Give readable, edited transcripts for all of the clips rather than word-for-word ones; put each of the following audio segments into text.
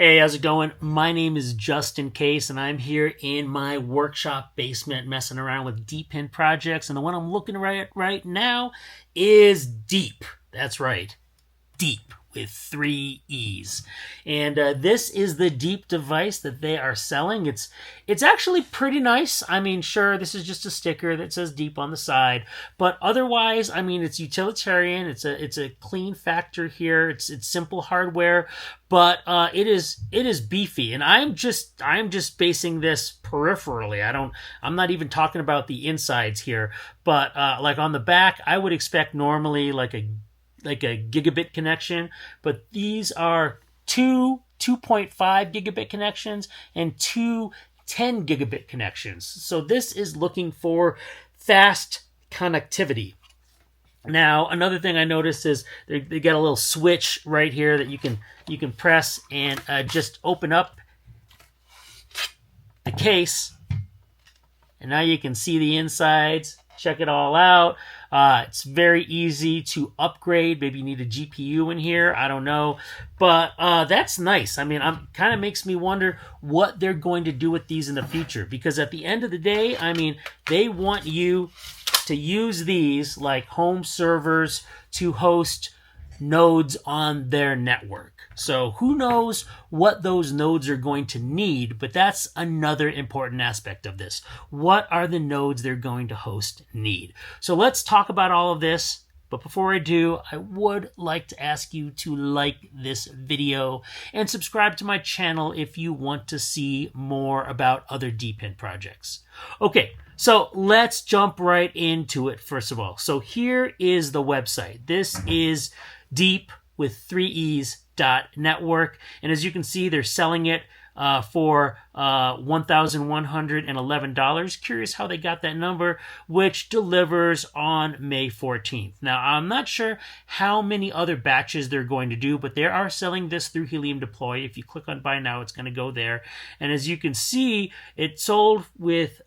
Hey, how's it going? My name is Justin Case, and I'm here in my workshop basement messing around with DeEEP projects. And the one I'm looking at right now is DeEEP. That's right, DeEEP with 3 E's. And this is the DeEEP device that they are selling. It's actually pretty nice. I mean, sure, this is just a sticker that says DeEEP on the side, but otherwise, I mean, it's utilitarian. It's a clean factor here. It's simple hardware, but it is beefy. And I'm just basing this peripherally. I'm not even talking about the insides here, but like on the back, I would expect normally like a gigabit connection, but these are two 2.5 gigabit connections and two 10 gigabit connections. So this is looking for fast connectivity. Now, another thing I noticed is they got a little switch right here that you can press and just open up the case, and now you can see the insides. Check it all out. It's very easy to upgrade. Maybe you need a GPU in here. I don't know. But that's nice. I mean, kind of makes me wonder what they're going to do with these in the future. Because at the end of the day, I mean, they want you to use these like home servers to host nodes on their network. So who knows what those nodes are going to need, but that's another important aspect of this. What are the nodes they're going to host need? So let's talk about all of this. But before I do, I would like to ask you to like this video and subscribe to my channel if you want to see more about other DeEEP projects. Okay, so let's jump right into it first of all. So here is the website. This is DeEEP with 3 E's .network, and as you can see, they're selling it for $1,111. Curious how they got that number, which delivers on May 14th. Now, I'm not sure how many other batches they're going to do, but they are selling this through Helium Deploy. If you click on Buy Now, it's going to go there. And as you can see, it sold with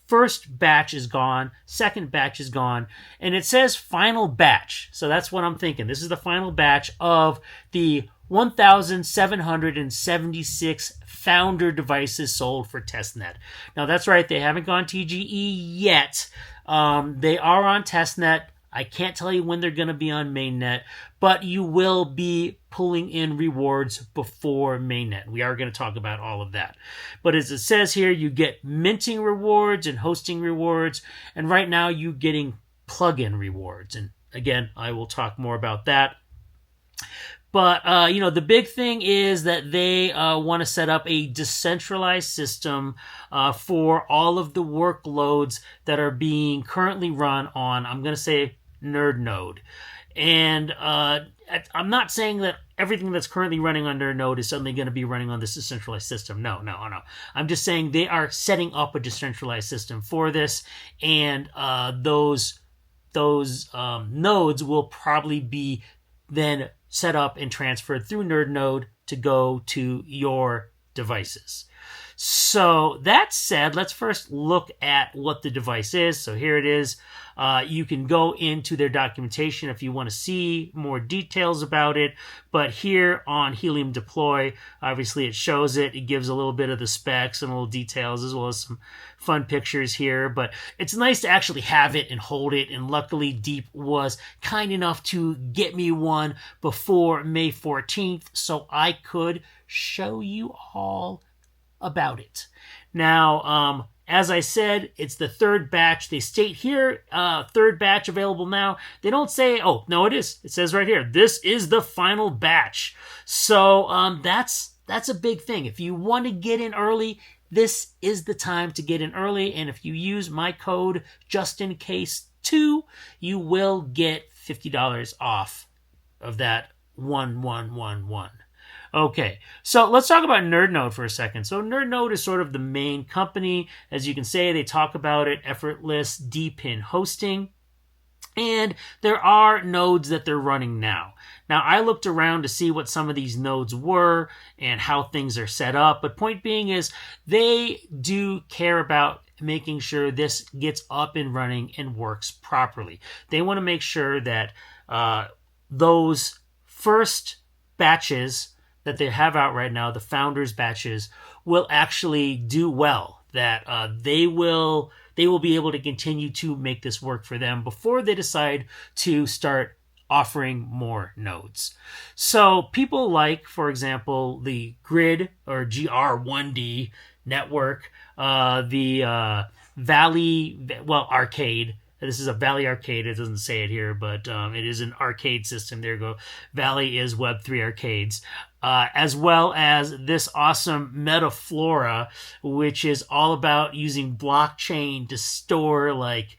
first batch is gone, second batch is gone, and it says final batch. So that's what I'm thinking. This is the final batch of the 1,776 founder devices sold for testnet. Now that's right, they haven't gone TGE yet. They are on testnet. I can't tell you when they're going to be on mainnet, but you will be pulling in rewards before mainnet. We are going to talk about all of that. But as it says here, you get minting rewards and hosting rewards, and right now you're getting plugin rewards. And again, I will talk more about that. But, the big thing is that they want to set up a decentralized system for all of the workloads that are being currently run on, I'm going to say, NerdNode. And I'm not saying that everything that's currently running on NerdNode is suddenly going to be running on this decentralized system. No. I'm just saying they are setting up a decentralized system for this, and those nodes will probably be then set up and transferred through NerdNode to go to your devices. So that said, let's first look at what the device is. So here it is. You can go into their documentation if you want to see more details about it. But here on Helium Deploy, obviously it shows it. It gives a little bit of the specs and little details as well as some fun pictures here. But it's nice to actually have it and hold it. And luckily, DeEEP was kind enough to get me one before May 14th so I could show you all about it. Now, as I said, it's the third batch. They state here, third batch available now. They don't say, oh, no, it is. It says right here, this is the final batch. So that's a big thing. If you want to get in early, this is the time to get in early. And if you use my code JustinCase2, you will get $50 off of that 1111. Okay, so let's talk about NerdNode for a second. So NerdNode is sort of the main company. As you can say, they talk about it, effortless DeEEP hosting. And there are nodes that they're running now. Now, I looked around to see what some of these nodes were and how things are set up. But point being is they do care about making sure this gets up and running and works properly. They want to make sure that those first batches that they have out right now, the founders batches, will actually do well. That they will be able to continue to make this work for them before they decide to start offering more nodes. So people like, for example, the Grid or GR1D network, the Valley, Arcade. This is a Valley Arcade. It doesn't say it here, but it is an arcade system. There you go. Valley is Web3 arcades. As well as this awesome Metaflora, which is all about using blockchain to store like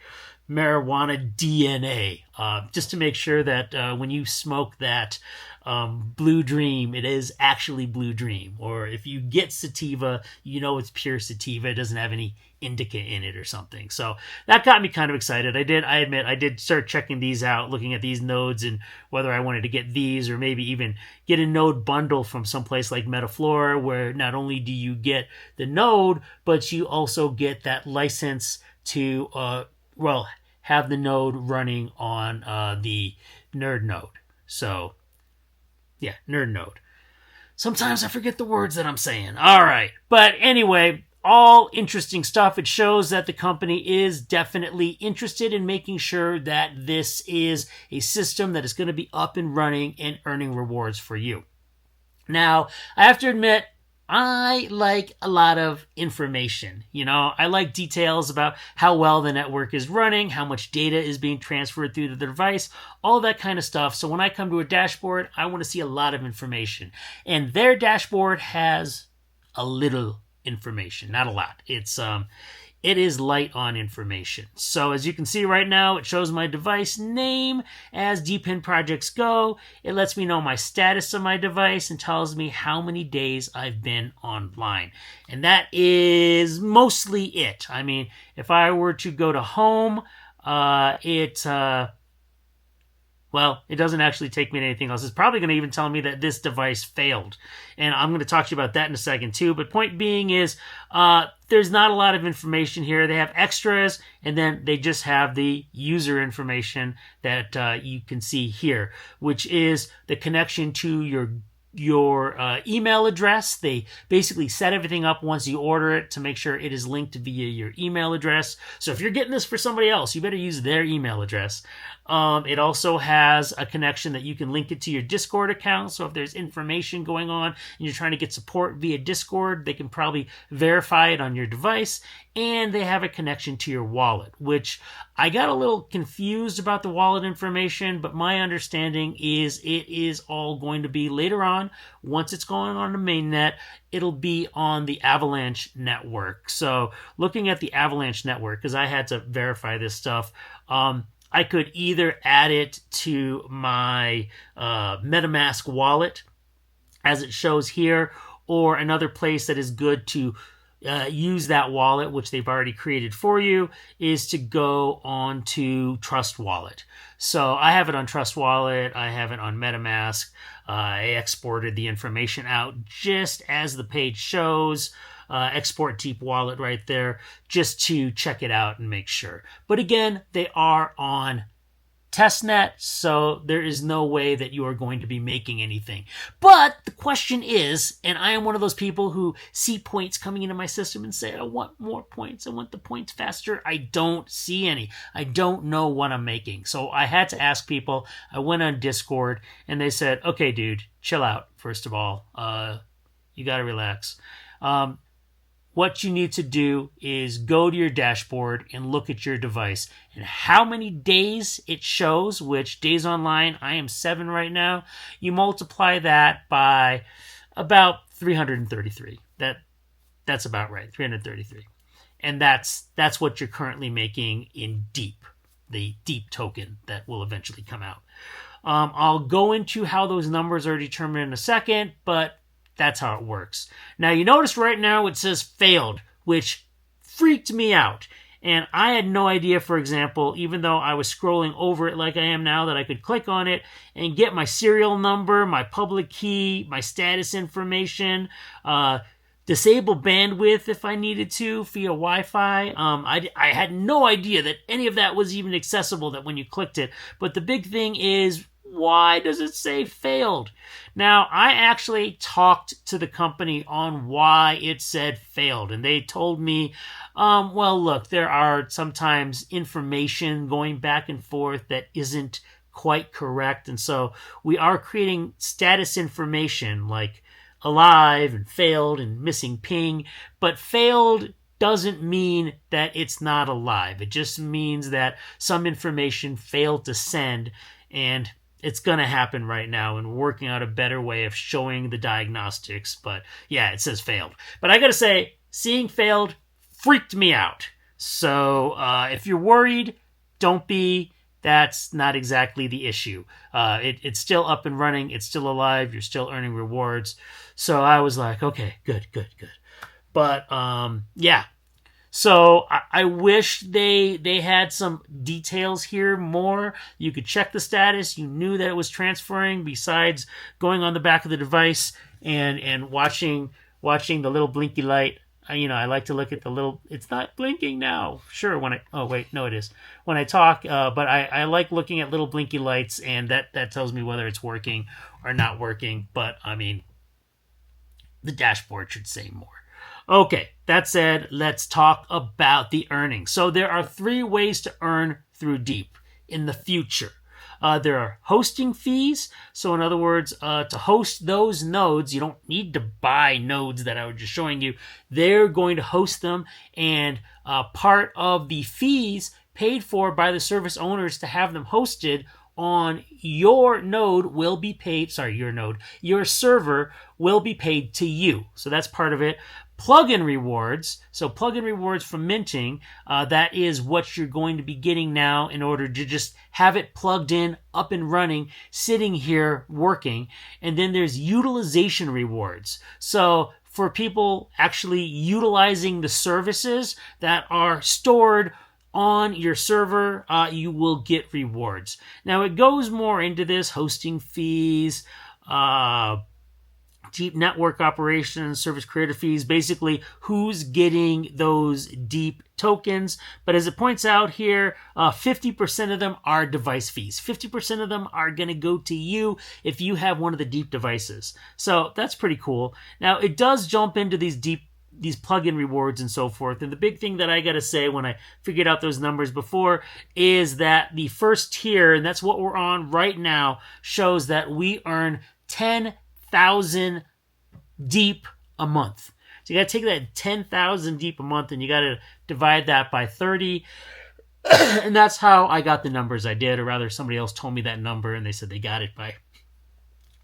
marijuana DNA, just to make sure that when you smoke that Blue Dream, it is actually Blue Dream. Or if you get sativa, you know it's pure sativa. It doesn't have any indica in it or something. So that got me kind of excited. I admit I did start checking these out, looking at these nodes and whether I wanted to get these or maybe even get a node bundle from someplace like Metaflora, where not only do you get the node, but you also get that license to have the node running on the NerdNode. So yeah, NerdNode. Sometimes I forget the words that I'm saying. All right. But anyway, all interesting stuff. It shows that the company is definitely interested in making sure that this is a system that is going to be up and running and earning rewards for you. Now, I have to admit, I like a lot of information. I like details about how well the network is running, how much data is being transferred through the device, all that kind of stuff. So when I come to a dashboard, I want to see a lot of information. And their dashboard has a little information, not a lot. It is light on information. So as you can see right now, it shows my device name as DeEEP projects go. It lets me know my status of my device and tells me how many days I've been online. And that is mostly it. I mean, if I were to go to home, it doesn't actually take me to anything else. It's probably going to even tell me that this device failed. And I'm going to talk to you about that in a second too. But point being is, there's not a lot of information here. They have extras, and then they just have the user information that you can see here, which is the connection to your email address. They basically set everything up once you order it to make sure it is linked via your email address. So if you're getting this for somebody else, you better use their email address. It also has a connection that you can link it to your Discord account. So if there's information going on and you're trying to get support via Discord, they can probably verify it on your device. And they have a connection to your wallet, which I got a little confused about the wallet information, but my understanding is it is all going to be later on. Once it's going on the mainnet, it'll be on the Avalanche network. So looking at the Avalanche network, because I had to verify this stuff, I could either add it to my MetaMask wallet, as it shows here, or another place that is good to use that wallet, which they've already created for you, is to go on to Trust Wallet. So I have it on Trust Wallet. I have it on MetaMask. I exported the information out just as the page shows. Export DeEEP Wallet right there, just to check it out and make sure. But again, they are on testnet, so there is no way that you are going to be making anything. But the question is, and I am one of those people who see points coming into my system and say, I want more points. I want the points faster. I don't see any. I don't know what I'm making. So I had to ask people. I went on Discord and they said, okay, dude, chill out. First of all, you got to relax. What you need to do is go to your dashboard and look at your device and how many days it shows, which days online, I am 7 right now. You multiply that by about 333. That's about right, 333. And that's what you're currently making in DeEEP, the DeEEP token that will eventually come out. I'll go into how those numbers are determined in a second, but that's how it works. Now, you notice right now it says failed, which freaked me out. And I had no idea, for example, even though I was scrolling over it like I am now, that I could click on it and get my serial number, my public key, my status information, disable bandwidth if I needed to via Wi-Fi. I had no idea that any of that was even accessible, that when you clicked it. But the big thing is, why does it say failed? Now, I actually talked to the company on why it said failed, and they told me, well, look, there are sometimes information going back and forth that isn't quite correct, and so we are creating status information like alive and failed and missing ping, but failed doesn't mean that it's not alive. It just means that some information failed to send, and it's going to happen right now, and we're working out a better way of showing the diagnostics. But yeah, it says failed. But I got to say, seeing failed freaked me out. So if you're worried, don't be. That's not exactly the issue. It's still up and running. It's still alive. You're still earning rewards. So I was like, okay, good. But yeah. So I wish they had some details here more. You could check the status. You knew that it was transferring besides going on the back of the device and watching the little blinky light. I like to look at the little, it's not blinking now. Sure, oh wait, no it is. When I talk, but I like looking at little blinky lights, and that tells me whether it's working or not working. But the dashboard should say more. Okay, that said, let's talk about the earnings. So there are 3 ways to earn through DeEEP in the future. There are hosting fees. So in other words, to host those nodes, you don't need to buy nodes that I was just showing you. They're going to host them, and part of the fees paid for by the service owners to have them hosted on your node will be paid, your server will be paid to you. So that's part of it. Plugin rewards, so plugin rewards from minting, that is what you're going to be getting now in order to just have it plugged in, up and running, sitting here working. And then there's utilization rewards. So for people actually utilizing the services that are stored on your server, you will get rewards. Now it goes more into this, hosting fees, DeEEP network operations, service creator fees, basically who's getting those DeEEP tokens. But as it points out here, 50% of them are device fees. 50% of them are going to go to you if you have one of the DeEEP devices. So that's pretty cool. Now it does jump into these plugin rewards and so forth. And the big thing that I got to say when I figured out those numbers before is that the first tier, and that's what we're on right now, shows that we earn 10,000 DeEEP a month. So you got to take that 10,000 DeEEP a month and you got to divide that by 30. And that's how I got the numbers I did, or rather somebody else told me that number and they said they got it by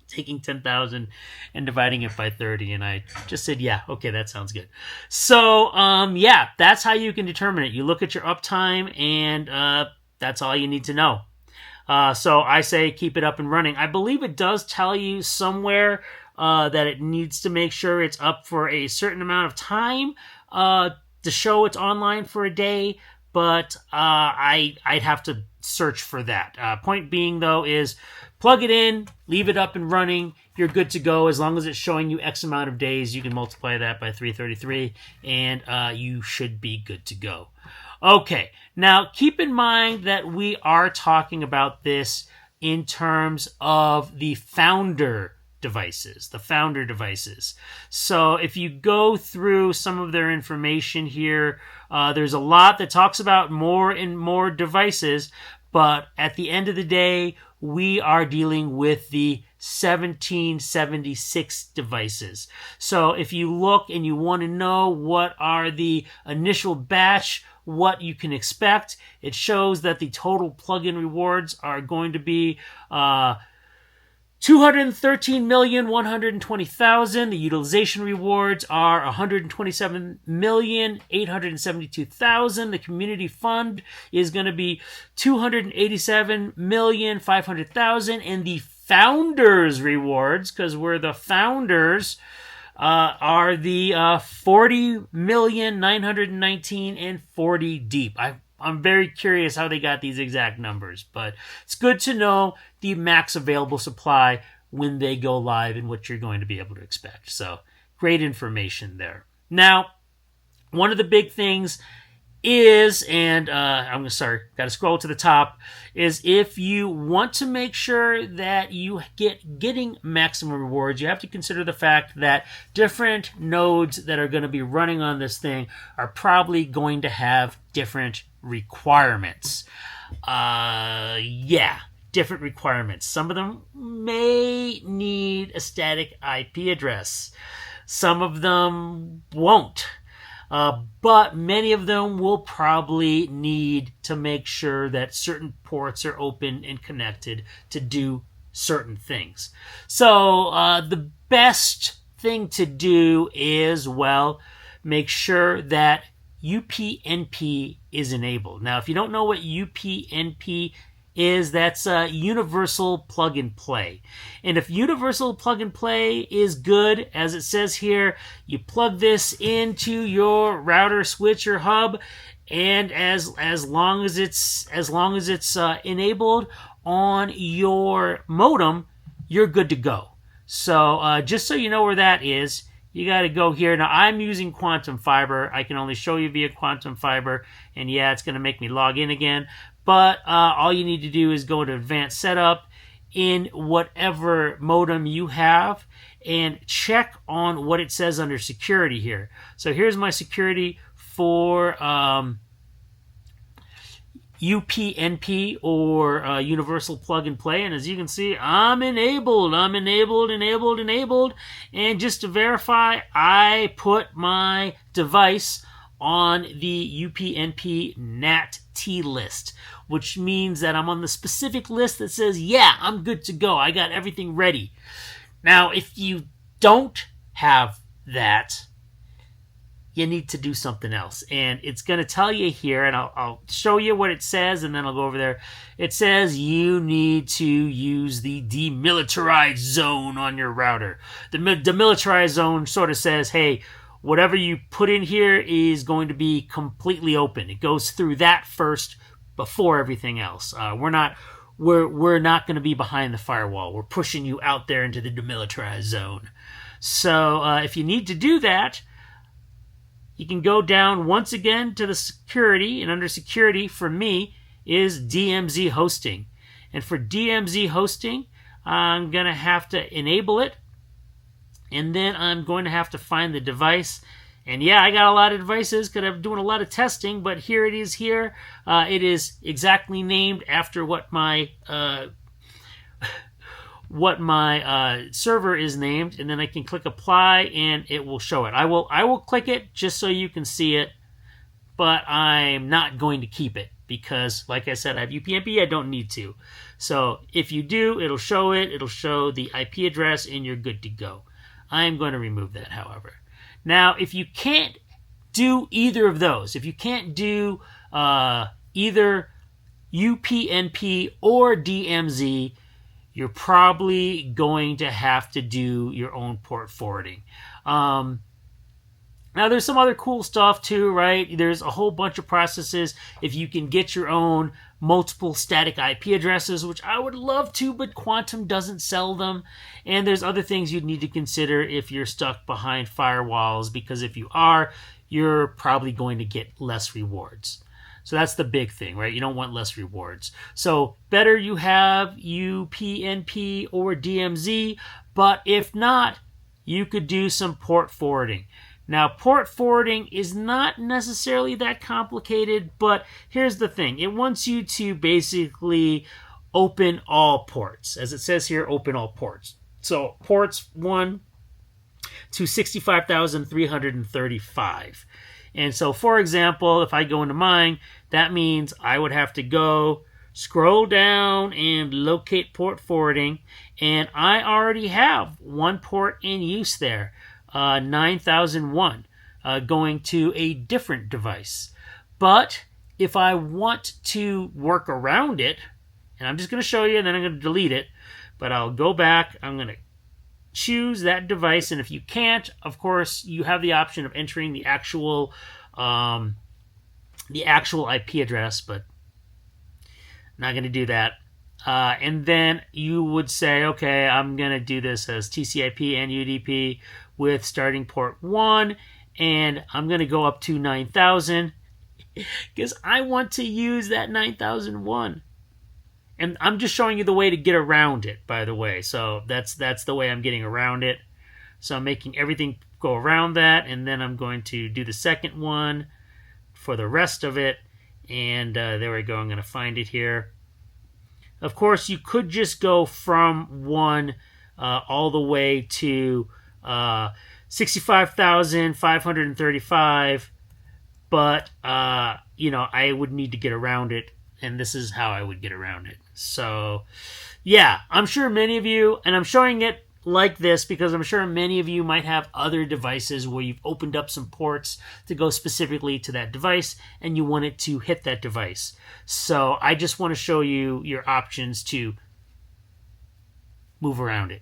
taking 10,000 and dividing it by 30. And I just said, yeah, okay, that sounds good. So, yeah, that's how you can determine it. You look at your uptime and that's all you need to know. So I say keep it up and running. I believe it does tell you somewhere that it needs to make sure it's up for a certain amount of time to show it's online for a day, but I'd have to search for that. Point being, though, is plug it in, leave it up and running, you're good to go. As long as it's showing you X amount of days, you can multiply that by 333, and you should be good to go. Okay, now keep in mind that we are talking about this in terms of the founder devices, So if you go through some of their information here, there's a lot that talks about more and more devices, but at the end of the day, we are dealing with the 1776 devices. So if you look and you want to know what are the initial batch, what you can expect, it shows that the total plugin rewards are going to be 213,120,000. The utilization rewards are 127,872,000. The community fund is going to be 287,500,000, and the founders rewards, because we're the founders, are the 40,919 and 40 DeEEP. I'm very curious how they got these exact numbers, but it's good to know the max available supply when they go live and what you're going to be able to expect. So great information there. Now, one of the big things is, and got to scroll to the top, is if you want to make sure that you getting maximum rewards, you have to consider the fact that different nodes that are going to be running on this thing are probably going to have different requirements. Different requirements. Some of them may need a static IP address. Some of them won't. But many of them will probably need to make sure that certain ports are open and connected to do certain things. So the best thing to do is, well, make sure that UPnP is enabled. Now, if you don't know what UPnP is, that's a universal plug and play. And if universal plug and play is good, as it says here, you plug this into your router, switch, or hub, and as long as it's enabled on your modem, you're good to go. So just so you know where that is, you got to go here. Now, I'm using Quantum Fiber. I can only show you via Quantum Fiber, and yeah, it's going to make me log in again. But all you need to do is go to Advanced Setup in whatever modem you have and check on what it says under security here. So here's my security for UPnP or Universal Plug and Play. And as you can see, I'm enabled. And just to verify, I put my device on the UPnP NAT T list, which means that I'm on the specific list that says, yeah, I'm good to go. I got everything ready. Now, if you don't have that, you need to do something else. And it's going to tell you here, and I'll show you what it says, and then I'll go over there. It says you need to use the demilitarized zone on your router. The demilitarized zone sort of says, hey, whatever you put in here is going to be completely open. It goes through that first before everything else. We're not going to be behind the firewall. We're pushing you out there into the demilitarized zone. So if you need to do that, you can go down once again to the security, and under security for me is DMZ hosting. And for DMZ hosting, I'm going to have to enable it. And then I'm going to have to find the device. And yeah, I got a lot of devices because I'm doing a lot of testing, but here it is here. It is exactly named after what my server is named, and then I can click apply and it will show it. I will click it just so you can see it, but I'm not going to keep it because, like I said, I have UPnP. I don't need to. So if you do, it'll show it. It'll show the IP address, and you're good to go. I'm going to remove that, however. Now, if you can't do either of those, if you can't do either UPnP or DMZ, you're probably going to have to do your own port forwarding. Now, there's some other cool stuff too, right? There's a whole bunch of processes. If you can get your own multiple static IP addresses, which I would love to, but Quantum doesn't sell them. And there's other things you'd need to consider if you're stuck behind firewalls, because if you are, you're probably going to get less rewards. So that's the big thing, right? You don't want less rewards. So better you have UPnP or DMZ, but if not, you could do some port forwarding. Now, port forwarding is not necessarily that complicated, but here's the thing. It wants you to basically open all ports. As it says here, open all ports. So ports 1 to 65,335. And so, for example, if I go into mine, that means I would have to go scroll down and locate port forwarding, and I already have one port in use there. 9001 going to a different device. But if I want to work around it, and I'm just going to show you and then I'm going to delete it, but I'll go back, I'm going to choose that device, and if you can't, of course, you have the option of entering the actual IP address, but I'm not going to do that. And then you would say, okay, I'm going to do this as TCP and UDP with starting port 1, and I'm going to go up to 9000. because I want to use that 9001. And I'm just showing you the way to get around it, by the way. So that's the way I'm getting around it. So I'm making everything go around that, and then I'm going to do the second one for the rest of it. And there we go. I'm going to find it here. Of course, you could just go from 1 all the way to 65,535, but I would need to get around it, and this is how I would get around it. So yeah, I'm sure many of you, and I'm showing it like this because I'm sure many of you might have other devices where you've opened up some ports to go specifically to that device and you want it to hit that device. So I just want to show you your options to move around it.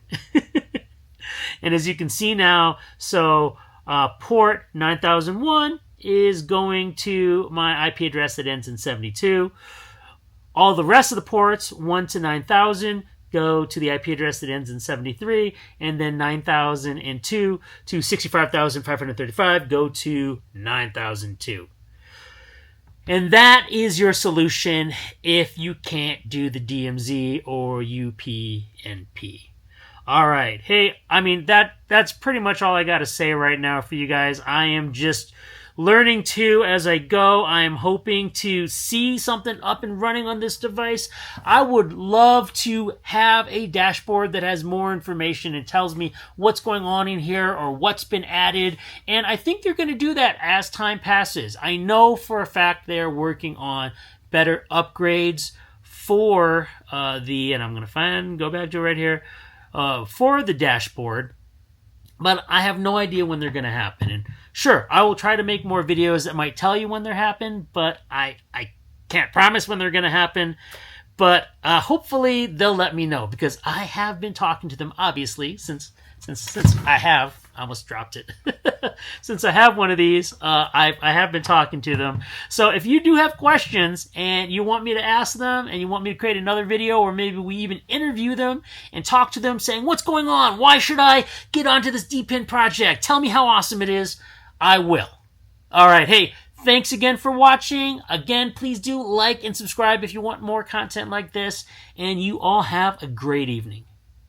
And as you can see now, so port 9001 is going to my IP address that ends in 72. All the rest of the ports, 1 to 9000, go to the IP address that ends in 73, and then 9002 to 65,535 go to 9002. And that is your solution if you can't do the DMZ or UPnP. All right. Hey, I mean, that's pretty much all I got to say right now for you guys. I am just learning too as I go. I am hoping to see something up and running on this device. I would love to have a dashboard that has more information and tells me what's going on in here or what's been added. And I think they're going to do that as time passes. I know for a fact they're working on better upgrades for and I'm going to go back to it right here, for the dashboard. But I have no idea when they're going to happen. And sure, I will try to make more videos that might tell you when they're happen, but I can't promise when they're going to happen. But hopefully they'll let me know, because I have been talking to them, obviously, since I almost dropped it. Since I have one of these, I have been talking to them. So if you do have questions and you want me to ask them and you want me to create another video, or maybe we even interview them and talk to them saying, what's going on? Why should I get onto this DeEEP project? Tell me how awesome it is. I will. All right. Hey, thanks again for watching. Again, please do like and subscribe if you want more content like this. And you all have a great evening.